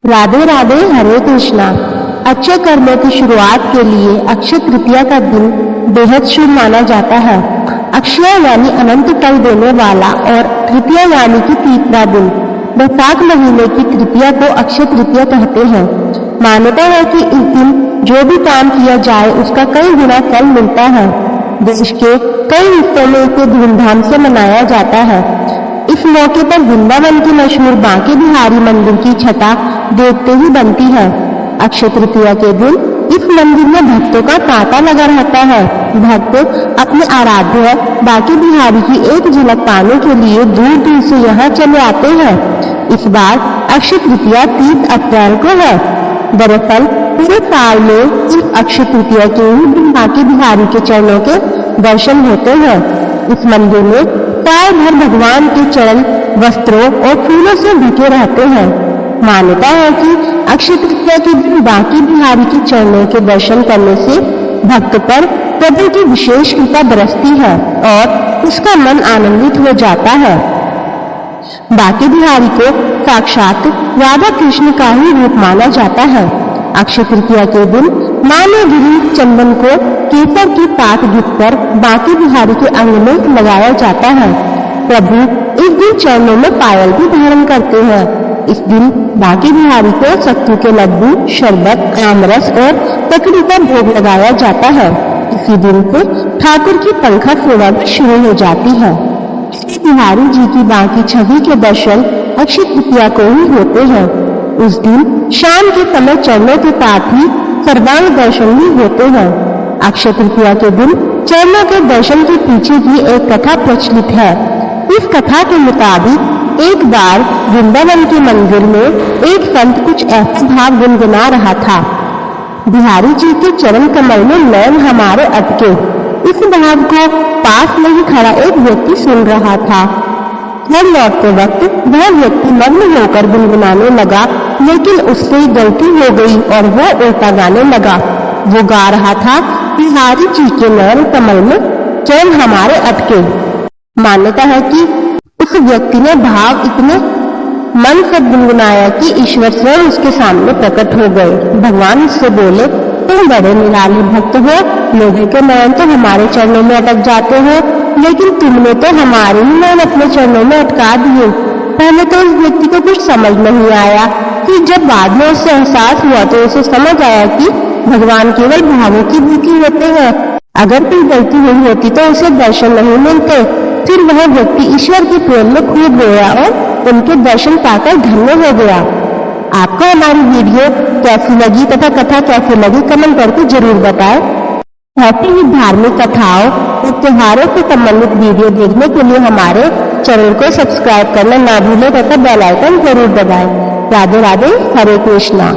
राधे राधे, हरे कृष्णा। अच्छे कर्मों की शुरुआत के लिए अक्षय तृतीया का दिन बेहद शुभ माना जाता है। अक्षय यानी अनंत फल देने वाला और तृतीया यानी कि तीसरा दिन। बैसाख महीने की तृतीया को अक्षय तृतीया कहते हैं। मान्यता है कि इस दिन जो भी काम किया जाए उसका कई गुना फल मिलता है। देश के कई हिस्सों में इसे धूमधाम से मनाया जाता है। इस मौके पर वृंदावन की मशहूर बांके बिहारी मंदिर की छटा देखते ही बनती है। अक्षय तृतीया के दिन इस मंदिर में भक्तों का तांता लगा रहता है। भक्त अपने आराध्य बांके बिहारी की एक झलक पाने के लिए दूर दूर से यहाँ चले आते हैं। इस बार अक्षय तृतीया 30 अप्रैल को है। दरअसल पूरे साल में इस अक्षय तृतीया के ही दिन बांके बिहारी के चरणों के दर्शन होते हैं। इस मंदिर में साल भर भगवान के चरण वस्त्रों और फूलों से ढके रहते हैं। मान्यता है कि अक्षय तृतीया के दिन बांके बिहारी के चरणों के दर्शन करने से भक्त पर प्रभु की विशेष कृपा बरसती है और उसका मन आनंदित हो जाता है। बांके बिहारी को साक्षात राधा कृष्ण का ही रूप माना जाता है। अक्षय तृतीया के दिन मां ने गिरी चंदन को केसर की पात गिरकर बांके बिहारी के अंग में लगाया जाता है। प्रभु इस दिन चरणों में पायल भी धारण करते हैं। इस दिन बांके बिहारी को सत्तू के लड्डू, शरबत, आमरस और तकड़ी का भोग लगाया जाता है। इसी दिन से ठाकुर की पंखा सेवा भी शुरू हो जाती है। बिहारी जी की बांकी छवि के दर्शन अक्षय तृतीया को ही होते हैं। उस दिन शाम के समय चरणों के साथ ही सर्वांग दर्शन भी होते हैं। अक्षय तृतीया के दिन चरणों के दर्शन के पीछे भी एक कथा प्रचलित है। इस कथा के मुताबिक एक बार वृंदावन के मंदिर में एक संत कुछ ऐसा भाव गुनगुना रहा था। बिहारी जी के चरण कमल में नैन हमारे अटके। इस भाव को पास में ही खड़ा एक व्यक्ति सुन रहा था। घर लौटते वक्त वह व्यक्ति मग्न होकर गुनगुनाने लगा, लेकिन उससे गलती हो गई और वह उल्टा गाने लगा। वो गा रहा था, बिहारी जी के नैन कमल में चरण हमारे अटके। मान्यता है कि उस व्यक्ति ने भाव इतने मन से गुनगुनाया कि ईश्वर स्वयं उसके सामने प्रकट हो गए। भगवान उससे बोले, तुम बड़े निराले भक्त हो, लोगों के नयन तो हमारे चरणों में अटक जाते हो, लेकिन तुमने तो हमारे ही नयन अपने चरणों में अटका दिए। पहले तो उस व्यक्ति को कुछ समझ नहीं आया, फिर जब बाद में उससे एहसास हुआ तो उसे समझ आया कि भगवान केवल भावों की भूखी होते हैं। अगर कोई गलती हुई होती तो उसे दर्शन नहीं मिलते। फिर वह व्यक्ति ईश्वर के प्रेम में खूब रोया और उनके दर्शन पाकर धन्य हो गया। आपको हमारी वीडियो कैसी लगी तथा कथा कैसी लगी कमेंट करके जरूर बताएं। ऐसी ही धार्मिक कथाओं और त्योहारों से संबंधित वीडियो देखने के लिए हमारे चैनल को सब्सक्राइब करना ना भूलें तथा बेल आइकन जरूर दबाएं। राधे राधे, हरे कृष्णा।